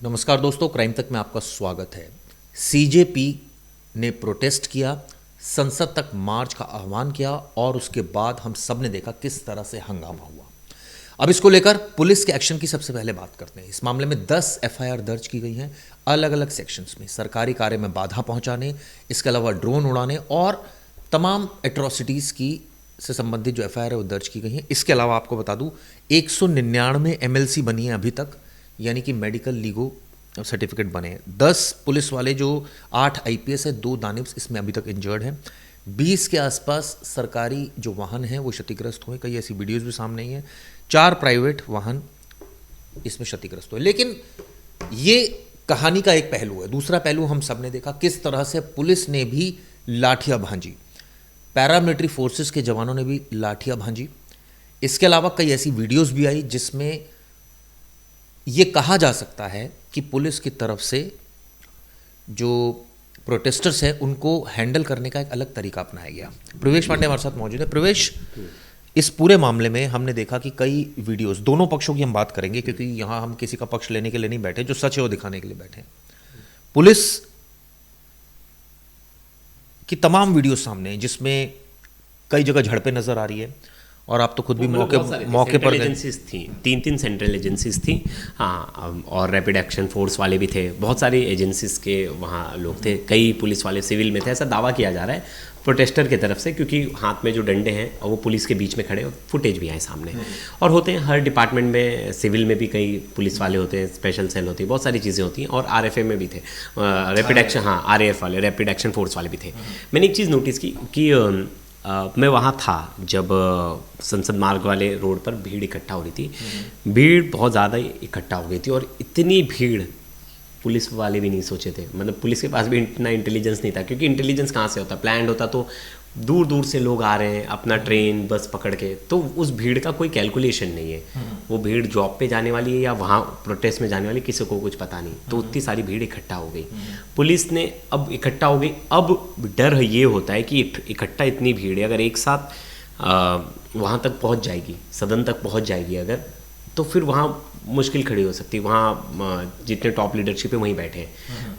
नमस्कार दोस्तों, क्राइम तक में आपका स्वागत है। सीजेपी ने प्रोटेस्ट किया, संसद तक मार्च का आह्वान किया और उसके बाद हम सब ने देखा किस तरह से हंगामा हुआ। अब इसको लेकर पुलिस के एक्शन की सबसे पहले बात करते हैं। इस मामले में 10 एफआईआर दर्ज की गई हैं अलग अलग सेक्शंस में, सरकारी कार्य में बाधा पहुंचाने, इसके अलावा ड्रोन उड़ाने और तमाम एट्रॉसिटीज़ की से संबंधित जो एफआईआर है वो दर्ज की गई हैं। इसके अलावा आपको बता दूं 199 एमएलसी बनी है अभी तक, यानी कि मेडिकल लीगो सर्टिफिकेट बने हैं। 10 पुलिस वाले जो 8 आईपीएस है, 2 दानिब्स इसमें अभी तक इंजर्ड हैं। 20 के आसपास सरकारी जो वाहन हैं वो क्षतिग्रस्त हुए, कई ऐसी वीडियोस भी सामने आई हैं। 4 प्राइवेट वाहन इसमें क्षतिग्रस्त हुए। लेकिन ये कहानी का एक पहलू है। दूसरा पहलू हम सब ने देखा किस तरह से पुलिस ने भी लाठियां भांजी, पैरामिलिट्री फोर्सेस के जवानों ने भी लाठियां भांजी। इसके अलावा कई ऐसी वीडियोस भी आई जिसमें ये कहा जा सकता है कि पुलिस की तरफ से जो प्रोटेस्टर्स हैं उनको हैंडल करने का एक अलग तरीका अपनाया गया। प्रवेश पांडे हमारे साथ मौजूद है। प्रवेश, इस पूरे मामले में हमने देखा कि कई वीडियोस, दोनों पक्षों की हम बात करेंगे क्योंकि यहाँ हम किसी का पक्ष लेने के लिए नहीं बैठे, जो सच है वो दिखाने के लिए बैठे हैं। पुलिस की तमाम वीडियो सामने हैं जिसमें कई जगह झड़पें नजर आ रही है और आप तो खुद भी मौके पर एजेंसीज थी, तीन सेंट्रल एजेंसीज थी। हाँ, और रैपिड एक्शन फोर्स वाले भी थे, बहुत सारी एजेंसीज के वहाँ लोग थे, कई पुलिस वाले सिविल में थे, ऐसा दावा किया जा रहा है प्रोटेस्टर की तरफ से, क्योंकि हाथ में जो डंडे हैं और वो पुलिस के बीच में खड़े, और फुटेज भी आए सामने। और होते हैं हर डिपार्टमेंट में, सिविल में भी कई पुलिस वाले होते हैं, स्पेशल सेल होती है, बहुत सारी चीज़ें होती हैं। और आरएफए में भी थे, रैपिड एक्शन, हाँ आरएएफ वाले, रैपिड एक्शन फोर्स वाले भी थे। मैंने एक चीज़ नोटिस की कि मैं वहाँ था जब संसद मार्ग वाले रोड पर भीड़ इकट्ठा हो रही थी। भीड़ बहुत ज़्यादा इकट्ठा हो गई थी और इतनी भीड़ पुलिस वाले भी नहीं सोचे थे, मतलब पुलिस के पास भी इतना इंटेलिजेंस नहीं था, क्योंकि इंटेलिजेंस कहाँ से होता, प्लान्ड होता तो दूर दूर से लोग आ रहे हैं अपना ट्रेन बस पकड़ के, तो उस भीड़ का कोई कैलकुलेशन नहीं है। वो भीड़ जॉब पे जाने वाली है या वहाँ प्रोटेस्ट में जाने वाली, किसी को कुछ पता नहीं। तो उतनी सारी भीड़ इकट्ठा हो गई, पुलिस ने अब इकट्ठा हो गई। अब डर ये होता है कि इकट्ठा इतनी भीड़ है, अगर एक साथ वहाँ तक पहुँच जाएगी, सदन तक पहुँच जाएगी अगर, तो फिर वहाँ मुश्किल खड़ी हो सकती है। वहाँ जितने टॉप लीडरशिप है वहीं बैठे हैं,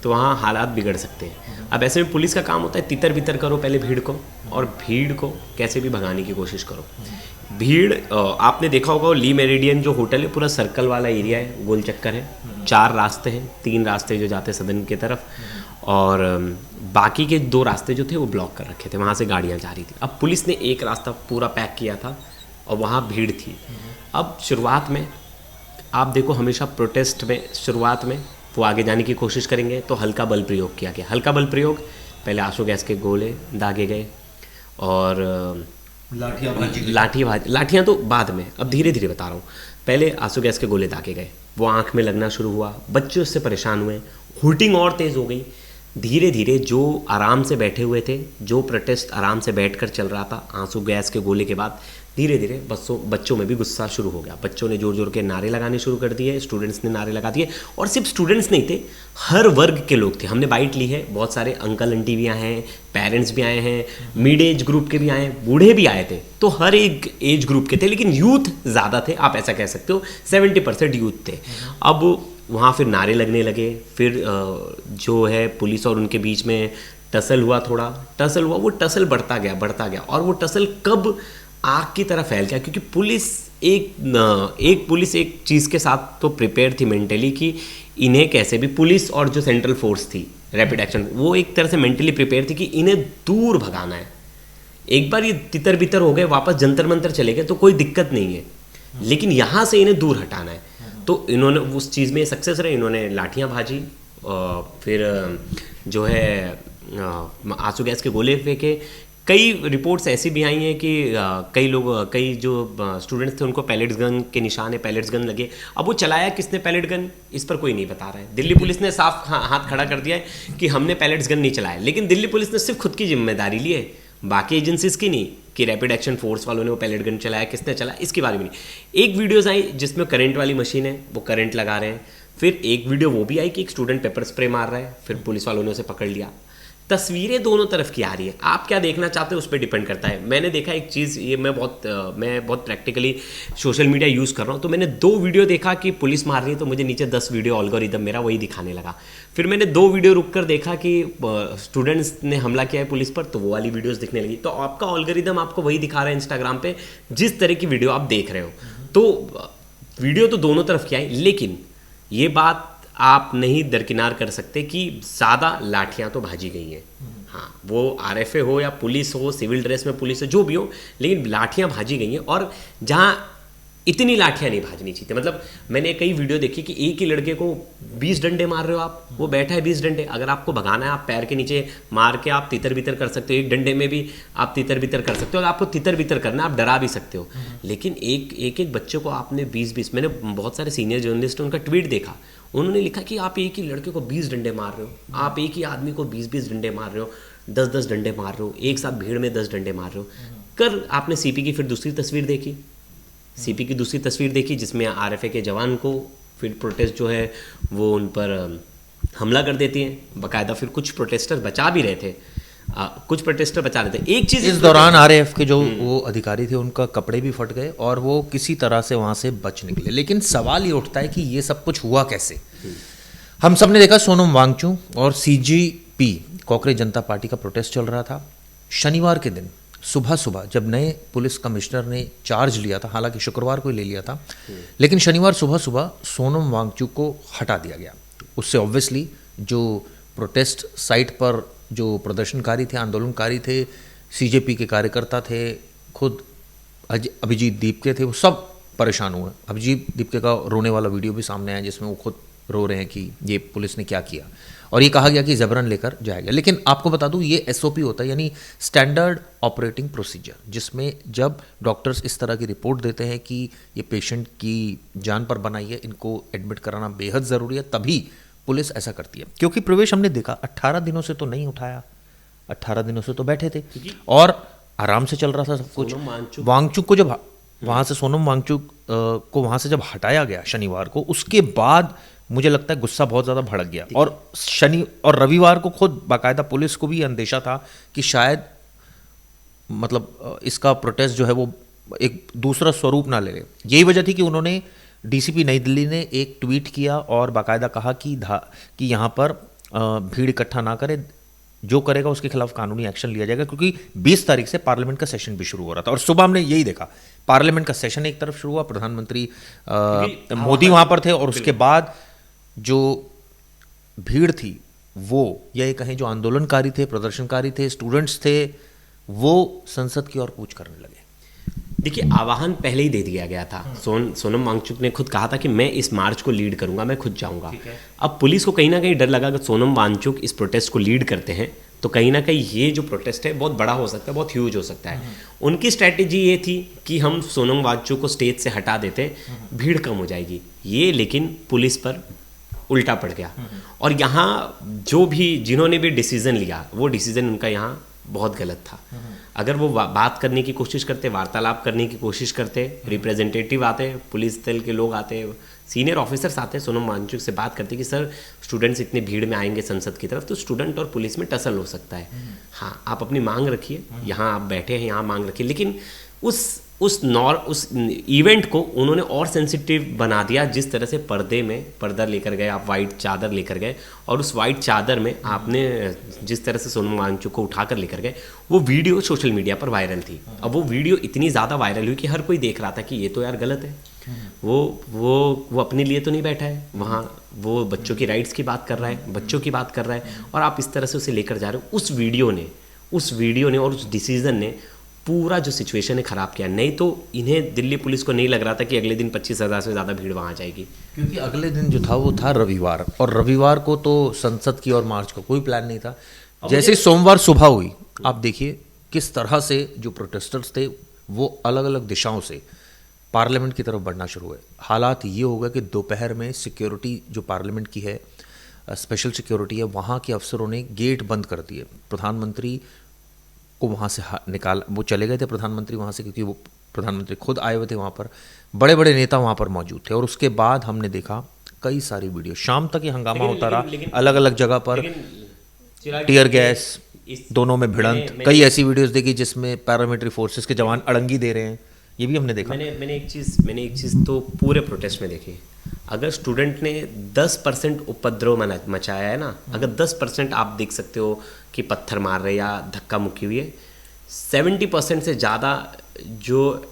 तो वहाँ हालात बिगड़ सकते हैं। अब ऐसे में पुलिस का काम होता है तितर बितर करो पहले भीड़ को, और भीड़ को कैसे भी भगाने की कोशिश करो। भीड़, आपने देखा होगा ली मेरिडियन जो होटल है, पूरा सर्कल वाला एरिया है, गोल चक्कर है, 4 रास्ते हैं, 3 रास्ते जो जाते सदन की तरफ, और बाकी के 2 रास्ते जो थे वो ब्लॉक कर रखे थे, वहाँ से गाड़ियाँ जा रही थी। अब पुलिस ने एक रास्ता पूरा पैक किया था और वहाँ भीड़ थी। अब शुरुआत में आप देखो, हमेशा प्रोटेस्ट में शुरुआत में वो आगे जाने की कोशिश करेंगे तो हल्का बल प्रयोग किया गया। हल्का बल प्रयोग, पहले आंसू गैस के गोले दागे गए और लाठियाँ तो बाद में, अब धीरे धीरे बता रहा हूँ। पहले आंसू गैस के गोले दागे गए, वो आँख में लगना शुरू हुआ, बच्चे उससे परेशान हुए, हुटिंग और तेज़ हो गई। धीरे धीरे जो आराम से बैठे हुए थे, जो प्रोटेस्ट आराम से बैठकर चल रहा था, आंसू गैस के गोले के बाद धीरे धीरे बच्चों में भी गुस्सा शुरू हो गया। बच्चों ने जोर जोर के नारे लगाने शुरू कर दिए, स्टूडेंट्स ने नारे लगा दिए, और सिर्फ स्टूडेंट्स नहीं थे, हर वर्ग के लोग थे। हमने बाइट ली है, बहुत सारे अंकल आंटी भी आए हैं, पेरेंट्स भी आए हैं, मिड एज ग्रुप के भी आए हैं, बूढ़े भी आए थे, तो हर एक एज ग्रुप के थे, लेकिन यूथ ज़्यादा थे, आप ऐसा कह सकते हो 70% यूथ थे। अब वहाँ फिर नारे लगने लगे, फिर जो है पुलिस और उनके बीच में टसल हुआ, वो टसल बढ़ता गया, और वो टसल कब आग की तरह फैल गया, क्योंकि पुलिस एक चीज़ के साथ तो प्रिपेयर थी मेंटली कि इन्हें कैसे भी, पुलिस और जो सेंट्रल फोर्स थी रैपिड एक्शन, वो एक तरह से मेंटली प्रिपेयर थी कि इन्हें दूर भगाना है। एक बार ये तितर बितर हो गए, वापस जंतर मंतर चले गए तो कोई दिक्कत नहीं है, लेकिन यहाँ से इन्हें दूर हटाना है। तो इन्होंने उस चीज़ में सक्सेस रहे, इन्होंने लाठियाँ भाजी, फिर जो है आंसू गैस के गोले फेंके। कई रिपोर्ट्स ऐसी भी आई हैं कि कई जो स्टूडेंट्स थे उनको पैलेट्स गन के निशान है, पैलेट्स गन लगे। अब वो चलाया किसने पैलेट गन, इस पर कोई नहीं बता रहा है। दिल्ली पुलिस ने साफ हाथ खड़ा कर दिया है कि हमने पैलेट्स गन नहीं चलाया, लेकिन दिल्ली पुलिस ने सिर्फ खुद की जिम्मेदारी ली है, बाकी एजेंसीज की नहीं, कि रैपिड एक्शन फोर्स वालों ने वो पैलेट गन चलाया, किसने चलाया, इसके बारे में नहीं। एक वीडियोज़ आई जिसमें करंट वाली मशीन है, वो करंट लगा रहे हैं। फिर एक वीडियो वो भी आई कि एक स्टूडेंट पेपर स्प्रे मार रहा है, फिर पुलिस वालों ने उसे पकड़ लिया। तस्वीरें दोनों तरफ की आ रही है, आप क्या देखना चाहते हो उस पर डिपेंड करता है। मैंने देखा एक चीज़, ये मैं बहुत प्रैक्टिकली सोशल मीडिया यूज़ कर रहा हूँ, तो मैंने 2 वीडियो देखा कि पुलिस मार रही है, तो मुझे नीचे 10 वीडियो एल्गोरिदम मेरा वही दिखाने लगा। फिर मैंने 2 वीडियो रुक कर देखा कि स्टूडेंट्स ने हमला किया है पुलिस पर, तो वो वाली वीडियोज़ दिखने लगी। तो आपका एल्गोरिदम आपको वही दिखा रहा है इंस्टाग्राम पे जिस तरह की वीडियो आप देख रहे हो। तो वीडियो तो दोनों तरफ की आई, लेकिन ये बात आप नहीं दरकिनार कर सकते कि ज़्यादा लाठियां तो भाजी गई हैं। हाँ, वो आरएफए हो या पुलिस हो, सिविल ड्रेस में पुलिस हो, जो भी हो, लेकिन लाठियां भाजी गई हैं। और जहाँ इतनी लाठियां नहीं भाजनी चाहिए, मतलब मैंने कई वीडियो देखी कि एक ही लड़के को 20 डंडे मार रहे हो आप, वो बैठा है 20 डंडे, अगर आपको भगाना है आप पैर के नीचे मार के आप तितर बितर कर सकते हो, एक डंडे में भी आप तितर बितर कर सकते हो, और आपको तितर बितर करना है, आप डरा भी सकते हो। लेकिन एक बच्चे को आपने 20-20, मैंने बहुत सारे सीनियर जर्नलिस्ट उनका ट्वीट देखा, उन्होंने लिखा कि आप एक ही लड़के को 20 डंडे मार रहे हो, आप एक ही आदमी को 20-20 डंडे मार रहे हो, 10-10 डंडे मार रहे हो, एक साथ भीड़ में 10 डंडे मार रहे हो। कर आपने सीपी की फिर दूसरी तस्वीर देखी, सीपी की दूसरी तस्वीर देखी जिसमें आरएफए के जवान को फिर प्रोटेस्ट जो है वो उन पर हमला कर देती हैं बाकायदा। फिर कुछ प्रोटेस्टर बचा भी रहे थे, कुछ प्रोटेस्टर बचा रहे थे। एक चीज़ इस दौरान आरएएफ के जो वो अधिकारी थे उनका कपड़े भी फट गए और वो किसी तरह से वहाँ से बच निकले। लेकिन सवाल ये उठता है कि ये सब कुछ हुआ कैसे। हम सब ने देखा सोनम वांगचुक और सीजेपी कॉकरेज जनता पार्टी का प्रोटेस्ट चल रहा था। शनिवार के दिन सुबह सुबह जब नए पुलिस कमिश्नर ने चार्ज लिया था, हालांकि शुक्रवार को ही ले लिया था, लेकिन शनिवार सुबह सुबह सोनम वांगचुक को हटा दिया गया। उससे ऑब्वियसली जो प्रोटेस्ट साइट पर जो प्रदर्शनकारी थे, आंदोलनकारी थे, सीजेपी के कार्यकर्ता थे, खुद अभिजीत दीपके थे, वो सब परेशान हुए। अभिजीत दीपके का रोने वाला वीडियो भी सामने आया जिसमें वो खुद रो रहे हैं कि ये पुलिस ने क्या किया, और ये कहा गया कि जबरन लेकर जाएगा। लेकिन आपको बता दूं ये एसओपी होता है, यानी स्टैंडर्ड ऑपरेटिंग प्रोसीजर, जिसमें जब डॉक्टर्स इस तरह की रिपोर्ट देते हैं कि ये पेशेंट की जान पर बनाई है, इनको एडमिट कराना बेहद ज़रूरी है, तभी पुलिस ऐसा करती है। क्योंकि प्रवेश हमने देखा 18 दिनों से तो नहीं उठाया, 18 दिनों से तो बैठे थे और आराम से चल रहा था सब कुछ। वांगचुक को जब वहाँ से सोनम वांगचुक को वहाँ से जब हटाया गया शनिवार को, उसके बाद मुझे लगता है गुस्सा बहुत ज़्यादा भड़क गया। और शनि और रविवार को खुद बाकायदा पुलिस को भी अंदेशा था कि शायद मतलब इसका प्रोटेस्ट जो है वो एक दूसरा स्वरूप ना ले ले। यही वजह थी कि उन्होंने डीसीपी नई दिल्ली ने एक ट्वीट किया और बाकायदा कहा कि यहाँ पर भीड़ इकट्ठा ना करे, जो करेगा उसके खिलाफ कानूनी एक्शन लिया जाएगा। क्योंकि 20 तारीख से पार्लियामेंट का सेशन भी शुरू हो रहा था और सुबह हमने यही देखा, पार्लियामेंट का सेशन एक तरफ शुरू हुआ, प्रधानमंत्री मोदी वहाँ पर थे, और उसके बाद जो भीड़ थी वो, यही कहें जो आंदोलनकारी थे, प्रदर्शनकारी थे, स्टूडेंट्स थे, वो संसद की ओर कूच करने लगे। देखिए, आह्वान पहले ही दे दिया गया था। सोनम वांगचुक ने खुद कहा था कि मैं इस मार्च को लीड करूंगा, मैं खुद जाऊंगा। अब पुलिस को कहीं ना कहीं डर लगा कि सोनम वांगचुक इस प्रोटेस्ट को लीड करते हैं तो कहीं ना कहीं ये जो प्रोटेस्ट है बहुत बड़ा हो सकता है, बहुत ह्यूज हो सकता है। उनकी स्ट्रैटेजी ये थी कि हम सोनम वांगचुक को स्टेज से हटा देते, भीड़ कम हो जाएगी। ये लेकिन पुलिस पर उल्टा पड़ गया, और यहाँ जो भी जिन्होंने भी डिसीजन लिया वो डिसीजन उनका यहाँ बहुत गलत था। अगर वो बात करने की कोशिश करते, वार्तालाप करने की कोशिश करते, रिप्रेजेंटेटिव आते, पुलिस दल के लोग आते, सीनियर ऑफिसर्स आते, सोनम वांगचुक से बात करते कि सर स्टूडेंट्स इतने भीड़ में आएंगे संसद की तरफ तो स्टूडेंट और पुलिस में टसल हो सकता है, हाँ आप अपनी मांग रखिए, यहाँ आप बैठे हैं यहाँ मांग रखिए। लेकिन उस इवेंट को उन्होंने और सेंसिटिव बना दिया, जिस तरह से पर्दे में पर्दा लेकर गए आप, वाइट चादर लेकर गए, और उस वाइट चादर में आपने जिस तरह से सोनम वांगचुक को उठाकर लेकर गए, वो वीडियो सोशल मीडिया पर वायरल थी। अब वो वीडियो इतनी ज़्यादा वायरल हुई कि हर कोई देख रहा था कि ये तो यार गलत है। वो अपने लिए तो नहीं बैठा है वहाँ, वो बच्चों की राइट्स की बात कर रहा है, बच्चों की बात कर रहा है, और आप इस तरह से उसे लेकर जा रहे हो। उस वीडियो ने और उस डिसीजन ने पूरा जो सिचुएशन है ख़राब किया। नहीं तो इन्हें दिल्ली पुलिस को नहीं लग रहा था कि अगले दिन 25,000 से ज़्यादा भीड़ वहाँ जाएगी, क्योंकि अगले दिन जो था वो था रविवार, और रविवार को तो संसद की और मार्च का कोई प्लान नहीं था। जैसे ही सोमवार सुबह हुई, आप देखिए किस तरह से जो प्रोटेस्टर्स थे वो अलग अलग दिशाओं से पार्लियामेंट की तरफ बढ़ना शुरू हुए। हालात ये होगा कि दोपहर में सिक्योरिटी जो पार्लियामेंट की है, स्पेशल सिक्योरिटी है, वहाँ के अफसरों ने गेट बंद कर दिए। प्रधानमंत्री को वहाँ से वो चले गए थे प्रधानमंत्री वहाँ से, क्योंकि वो प्रधानमंत्री खुद आए हुए थे वहाँ पर, बड़े बड़े नेता वहाँ पर मौजूद थे। और उसके बाद हमने देखा कई सारी वीडियो, शाम तक ये हंगामा होता रहा अलग अलग जगह पर। टीयर गैस, इस- दोनों में भिड़ंत, मैंने- कई ऐसी वीडियोस देखी जिसमें पैरामिलिट्री फोर्सेस के जवान अड़ंगी दे रहे हैं, ये भी हमने देखा। मैंने एक चीज़ तो पूरे प्रोटेस्ट में देखी। अगर स्टूडेंट ने 10% उपद्रव मचाया है ना, अगर 10% आप देख सकते हो कि पत्थर मार रहे या धक्का मुक्की हुई है, 70% से ज़्यादा जो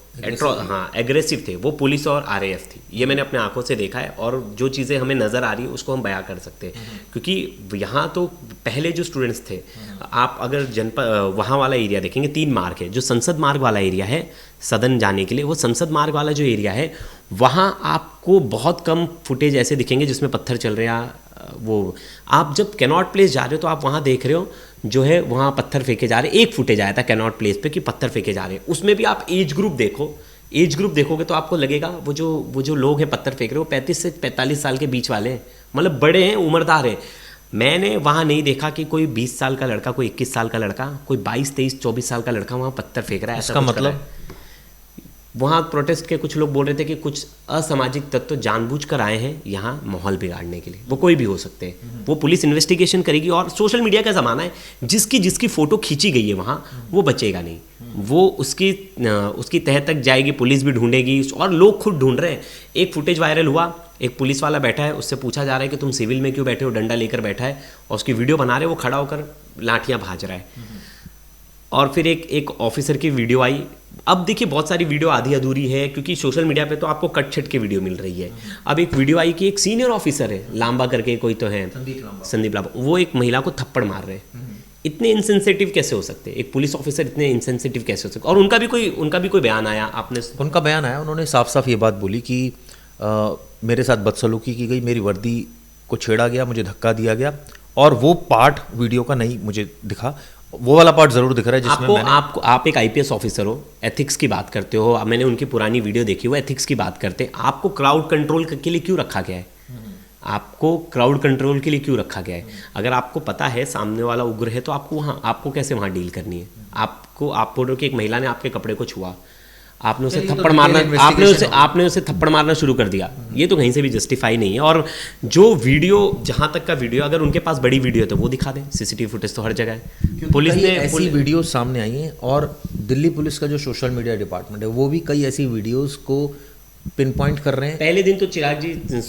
एग्रेसिव थे वो पुलिस और आरएएफ थी। ये मैंने अपने आंखों से देखा है, और जो चीज़ें हमें नज़र आ रही है उसको हम बयां कर सकते हैं। क्योंकि यहाँ तो पहले जो स्टूडेंट्स थे, आप अगर जनपद वहाँ वाला एरिया देखेंगे, 3 मार्ग है। जो संसद मार्ग वाला एरिया है सदन जाने के लिए, वो संसद मार्ग वाला जो एरिया है, वहाँ आपको बहुत कम फुटेज ऐसे दिखेंगे जिसमें पत्थर चल रहे हैं। वो आप जब कैनॉट प्लेस जा रहे हो तो आप वहाँ देख रहे हो जो है वहाँ पत्थर फेंके जा रहे हैं। एक फुटेज आया था कैनॉट प्लेस पे कि पत्थर फेंके जा रहे हैं। उसमें भी आप एज ग्रुप देखोगे तो आपको लगेगा वो जो लोग हैं पत्थर फेंक रहे हो 35 से 45 साल के बीच वाले हैं, मतलब बड़े हैं, उम्रदार हैं। मैंने वहाँ नहीं देखा कि कोई 20 साल का लड़का, कोई 21 साल का लड़का, कोई 22, 23, 24 साल का लड़का वहाँ पत्थर फेंक रहा है। इसका मतलब वहाँ प्रोटेस्ट के कुछ लोग बोल रहे थे कि कुछ असामाजिक तत्व जानबूझकर आए हैं यहाँ माहौल बिगाड़ने के लिए। वो कोई भी हो सकते हैं, वो पुलिस इन्वेस्टिगेशन करेगी। और सोशल मीडिया का ज़माना है, जिसकी फ़ोटो खींची गई है वहाँ वो बचेगा नहीं, वो उसकी तह तक जाएगी, पुलिस भी ढूंढेगी और लोग खुद ढूंढ रहे हैं। एक फुटेज वायरल हुआ, एक पुलिस वाला बैठा है, उससे पूछा जा रहा है कि तुम सिविल में क्यों बैठे हो, डंडा लेकर बैठा है, और उसकी वीडियो बना रहे, वो खड़ा होकर लाठियाँ भाज रहा है। और फिर एक ऑफिसर की वीडियो आई। अब देखिए बहुत सारी वीडियो आधी अधूरी है, क्योंकि सोशल मीडिया पे तो आपको कट छट के वीडियो मिल रही है। अब एक वीडियो आई कि एक सीनियर ऑफिसर है, लांबा करके कोई तो है, संदीप लांबा, वो एक महिला को थप्पड़ मार रहे हैं। इतने इंसेंसिटिव कैसे हो सकते हैं एक पुलिस ऑफिसर, इतने इंसेंसिटिव कैसे हो सकते? और उनका भी कोई बयान आया, उनका बयान आया, उन्होंने साफ साफ ये बात बोली कि मेरे साथ बदसलूकी की गई, मेरी वर्दी को छेड़ा गया, मुझे धक्का दिया गया। और वो पार्ट वीडियो का नहीं मुझे दिखा, वो वाला पार्ट जरूर दिख रहा है जिसमें आप एक आईपीएस ऑफिसर हो, एथिक्स की बात करते हो। मैंने उनकी पुरानी वीडियो देखी, वो एथिक्स की बात करते हैं। आपको क्राउड कंट्रोल के लिए क्यों रखा गया है? आपको क्राउड कंट्रोल के लिए क्यों रखा गया है? अगर आपको पता है सामने वाला उग्र है तो आपको कैसे वहाँ डील करनी है? आप बोल रहे हो कि एक महिला ने आपके कपड़े को छुआ, आपने उसे थप्पड़ मारना आपने उसे थप्पड़ मारना शुरू कर दिया, ये तो कहीं से भी जस्टिफाई नहीं है। और जो वीडियो, जहां तक का वीडियो, अगर उनके पास बड़ी वीडियो है तो वो दिखा दें, सीसीटीवी फुटेज तो हर जगह है। पुलिस ने ऐसी वीडियो सामने आई हैं, और दिल्ली पुलिस का जो सोशल मीडिया डिपार्टमेंट है वो भी कई ऐसी वीडियोस को पिन पॉइंट कर रहे हैं। पहले दिन तो चिराग जी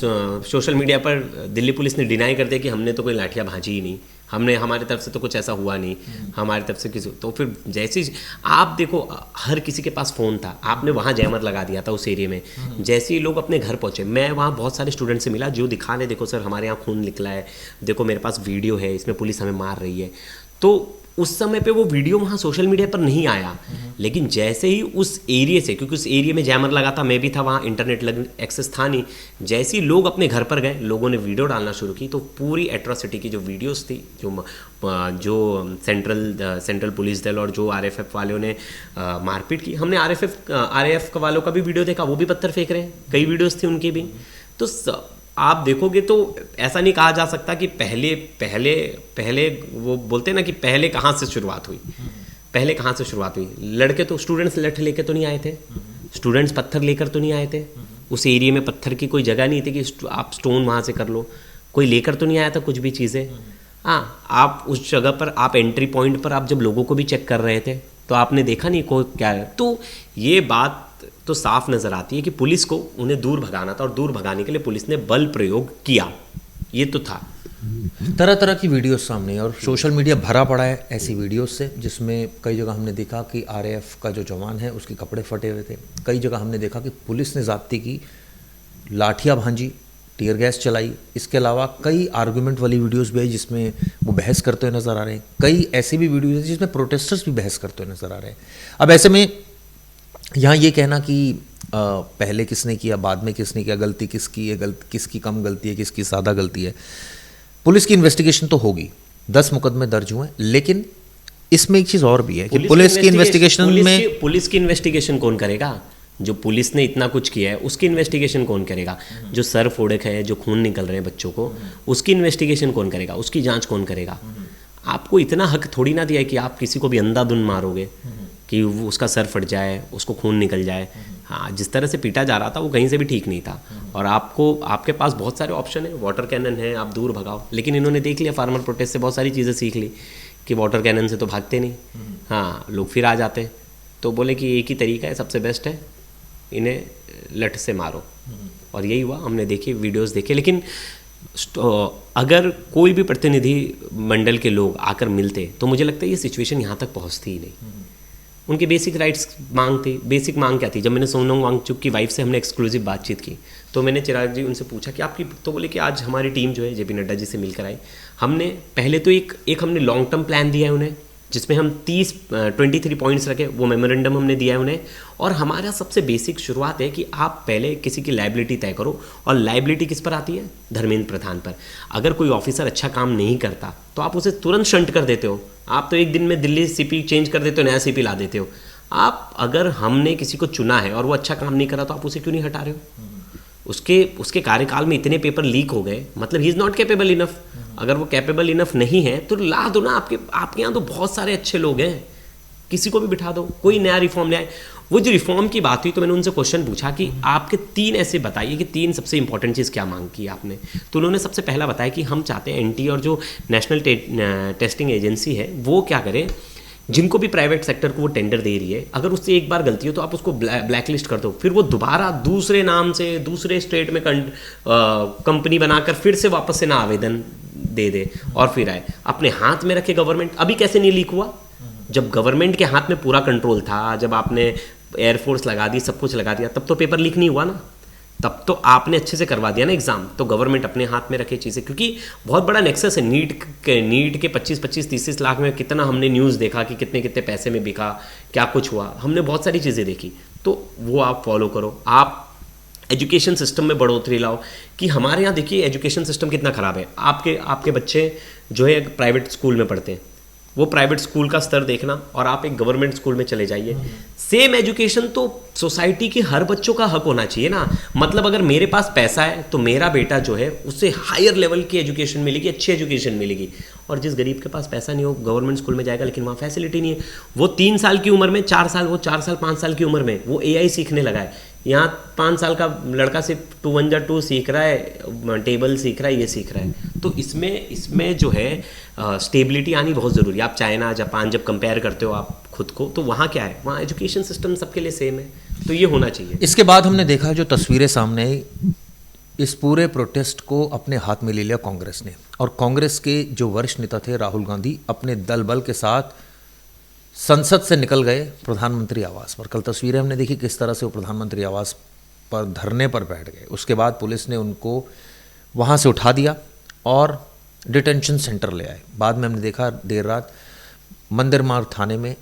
सोशल मीडिया पर दिल्ली पुलिस ने डिनाई कर दिया कि हमने तो कोई लाठियाँ भाजी ही नहीं, हमारी तरफ से तो कुछ ऐसा हुआ नहीं, हमारी तरफ से किसी। तो फिर जैसे आप देखो, हर किसी के पास फ़ोन था, आपने वहाँ जहमत लगा दिया था उस एरिया में। जैसे ही लोग अपने घर पहुँचे, मैं वहाँ बहुत सारे स्टूडेंट से मिला जो दिखा रहे, देखो सर हमारे यहाँ खून निकला है, देखो मेरे पास वीडियो है, इसमें पुलिस हमें मार रही है। तो उस समय पे वो वीडियो वहाँ सोशल मीडिया पर नहीं आया, लेकिन जैसे ही उस एरिया से, क्योंकि उस एरिया में जैमर लगा था, मैं भी था वहाँ, इंटरनेट एक्सेस था नहीं, जैसे ही लोग अपने घर पर गए, लोगों ने वीडियो डालना शुरू की, तो पूरी एट्रोसिटी की जो वीडियोस थी, जो सेंट्रल पुलिस दल और जो आरएएफ वालों ने मारपीट की, हमने आरएएफ वालों का भी वीडियो देखा, वो भी पत्थर फेंक रहे हैं, कई वीडियोज़ थी उनकी भी। तो आप देखोगे तो ऐसा नहीं कहा जा सकता कि पहले वो बोलते हैं ना कि पहले कहाँ से शुरुआत हुई। लड़के तो स्टूडेंट्स लठ लेकर तो नहीं आए थे, स्टूडेंट्स पत्थर लेकर तो नहीं आए थे। उस एरिया में पत्थर की कोई जगह नहीं थी कि आप स्टोन वहाँ से कर लो, कोई लेकर तो नहीं आया था कुछ भी चीज़ें। हाँ, आप उस जगह पर, आप एंट्री पॉइंट पर आप जब लोगों को भी चेक कर रहे थे तो आपने देखा नहीं कोई क्या है। तो ये बात तो साफ नज़र आती है कि पुलिस को उन्हें दूर भगाना था, और दूर भगाने के लिए पुलिस ने बल प्रयोग किया, ये तो था। तरह तरह की वीडियोस सामने, और सोशल मीडिया भरा पड़ा है ऐसी वीडियोस से, जिसमें कई जगह हमने देखा कि आरएएफ का जो जवान है उसके कपड़े फटे हुए थे, कई जगह हमने देखा कि पुलिस ने ज़्यादती की, लाठियाँ भांजी, टीयर गैस चलाई। इसके अलावा कई आर्गूमेंट वाली वीडियोस भी आई जिसमें वो बहस करते हुए नज़र आ रहे हैं, कई ऐसी भी वीडियोज़ हैं जिसमें प्रोटेस्टर्स भी बहस करते हुए नज़र आ रहे हैं। अब ऐसे में यहाँ ये कहना कि पहले किसने किया, बाद में किसने किया, गलती किसकी है, किसकी कम गलती है, किसकी ज़्यादा गलती है, पुलिस की इन्वेस्टिगेशन तो होगी, 10 मुकदमे दर्ज हुए, लेकिन इसमें एक चीज़ और भी है कि पुलिस की इन्वेस्टिगेशन कौन करेगा? जो पुलिस ने इतना कुछ किया है उसकी इन्वेस्टिगेशन कौन करेगा? जो सर फोड़े है, जो खून निकल रहे हैं बच्चों को, उसकी इन्वेस्टिगेशन कौन करेगा? उसकी जाँच कौन करेगा? आपको इतना हक थोड़ी ना दिया है कि आप किसी को भी अंधाधुंध मारोगे कि वो उसका सर फट जाए, उसको खून निकल जाए। हाँ, जिस तरह से पीटा जा रहा था वो कहीं से भी ठीक नहीं था। और आपको आपके पास बहुत सारे ऑप्शन है, वाटर कैनन है, आप दूर भगाओ, लेकिन इन्होंने देख लिया फार्मर प्रोटेस्ट से बहुत सारी चीज़ें सीख ली कि वाटर कैनन से तो भागते नहीं, हाँ लोग फिर आ जाते, तो बोले कि एक ही तरीका है, सबसे बेस्ट है, इन्हें लठ से मारो। और यही हुआ, हमने देखे वीडियोस देखे। लेकिन अगर कोई भी प्रतिनिधि मंडल के लोग आकर मिलते तो मुझे लगता है ये सिचुएशन यहाँ तक पहुँचती ही नहीं। उनके बेसिक राइट्स मांग थी। बेसिक मांग क्या थी? जब मैंने सोनम वांगचुक की वाइफ से हमने एक्सक्लूसिव बातचीत की तो मैंने चिराग जी उनसे पूछा कि आपकी, तो बोले कि आज हमारी टीम जो है जेपी नड्डा जी से मिलकर आई। हमने पहले तो एक हमने लॉन्ग टर्म प्लान दिया है उन्हें, जिसमें हम 23 पॉइंट्स रखे, वो मेमोरेंडम हमने दिया है उन्हें। और हमारा सबसे बेसिक शुरुआत है कि आप पहले किसी की लायबिलिटी तय करो, और लायबिलिटी किस पर आती है? धर्मेंद्र प्रधान पर। अगर कोई ऑफिसर अच्छा काम नहीं करता तो आप उसे तुरंत शंट कर देते हो, आप तो एक दिन में दिल्ली सीपी चेंज कर देते हो, नया सीपी ला देते हो। आप अगर हमने किसी को चुना है और वो अच्छा काम नहीं करा तो आप उसे क्यों नहीं हटा रहे हो? उसके कार्यकाल में इतने पेपर लीक हो गए, मतलब he is not capable enough. अगर वो कैपेबल इनफ नहीं है तो ला दो ना। आपके यहाँ तो बहुत सारे अच्छे लोग हैं, किसी को भी बिठा दो, कोई नया रिफॉर्म ले आए। वो जो रिफॉर्म की बात हुई तो मैंने उनसे क्वेश्चन पूछा कि आपके 3 ऐसे बताइए कि 3 सबसे इंपॉर्टेंट चीज़ क्या मांग की आपने। तो उन्होंने सबसे पहला बताया कि हम चाहते हैं एनटी और जो नेशनल टेस्टिंग एजेंसी है वो क्या करे, जिनको भी प्राइवेट सेक्टर को वो टेंडर दे रही है, अगर उससे एक बार गलती हो तो आप उसको ब्लैक लिस्ट कर दो, फिर वो दोबारा दूसरे नाम से दूसरे स्टेट में कंपनी बनाकर फिर से वापस से ना आवेदन दे और फिर आए। अपने हाथ में रखे गवर्नमेंट। अभी कैसे नहीं लीक हुआ? जब गवर्नमेंट के हाथ में पूरा कंट्रोल था, जब आपने एयरफोर्स लगा दी, सब कुछ लगा दिया, तब तो पेपर लीक नहीं हुआ ना। तब तो आपने अच्छे से करवा दिया ना एग्जाम। तो गवर्नमेंट अपने हाथ में रखे चीज़ें, क्योंकि बहुत बड़ा नेक्सस है नीट के 25-30 लाख में कितना हमने न्यूज़ देखा कि कितने कितने पैसे में बिका, क्या कुछ हुआ, हमने बहुत सारी चीज़ें देखी। तो वो आप फॉलो करो। आप एजुकेशन सिस्टम में बढ़ोतरी लाओ कि हमारे यहाँ देखिए एजुकेशन सिस्टम कितना ख़राब है। आपके बच्चे जो है प्राइवेट स्कूल में पढ़ते हैं, वो प्राइवेट स्कूल का स्तर देखना और आप एक गवर्नमेंट स्कूल में चले जाइए, सेम एजुकेशन तो सोसाइटी के हर बच्चों का हक होना चाहिए ना। मतलब अगर मेरे पास पैसा है तो मेरा बेटा जो है उससे हायर लेवल की एजुकेशन मिलेगी, अच्छी एजुकेशन मिलेगी। और जिस गरीब के पास पैसा नहीं हो, गवर्नमेंट स्कूल में जाएगा लेकिन वहाँ फैसिलिटी नहीं है। वो 3 साल की उम्र में 4 साल, वो 4 साल 5 साल की उम्र में वो AI सीखने लगा है। यहाँ 5 साल का लड़का सिर्फ 2 1 2 सीख रहा है, टेबल सीख रहा है, ये सीख रहा है। तो इसमें जो है स्टेबिलिटी आनी बहुत ज़रूरी है। आप चाइना जापान जब कंपेयर करते हो आप खुद को, तो वहाँ क्या है, वहाँ एजुकेशन सिस्टम सबके लिए सेम है, तो ये होना चाहिए। इसके बाद हमने देखा जो तस्वीरें सामने आई, इस पूरे प्रोटेस्ट को अपने हाथ में ले लिया कांग्रेस ने, और कांग्रेस के जो वरिष्ठ नेता थे राहुल गांधी अपने दल बल के साथ संसद से निकल गए प्रधानमंत्री आवास पर। कल तस्वीरें हमने देखी किस तरह से वो प्रधानमंत्री आवास पर धरने पर बैठ गए। उसके बाद पुलिस ने उनको वहाँ से उठा दिया और डिटेंशन सेंटर ले आए। बाद में हमने देखा देर रात मंदिर मार्ग थाने में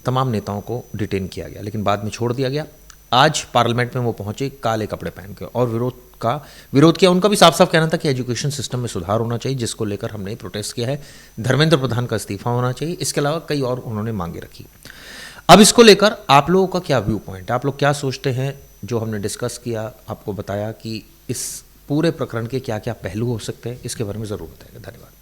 तमाम नेताओं को डिटेन किया गया, लेकिन बाद में छोड़ दिया गया। आज पार्लियामेंट में वो पहुंचे काले कपड़े पहन के और विरोध किया। उनका भी साफ साफ कहना था कि एजुकेशन सिस्टम में सुधार होना चाहिए, जिसको लेकर हमने प्रोटेस्ट किया है। धर्मेंद्र प्रधान का इस्तीफा होना चाहिए। इसके अलावा कई और उन्होंने मांगे रखी। अब इसको लेकर आप लोगों का क्या व्यू पॉइंट है? आप लोग क्या सोचते हैं? जो हमने डिस्कस किया, आपको बताया कि इस पूरे प्रकरण के क्या क्या पहलू हो सकते हैं, इसके बारे में ज़रूर बताइएगा। धन्यवाद।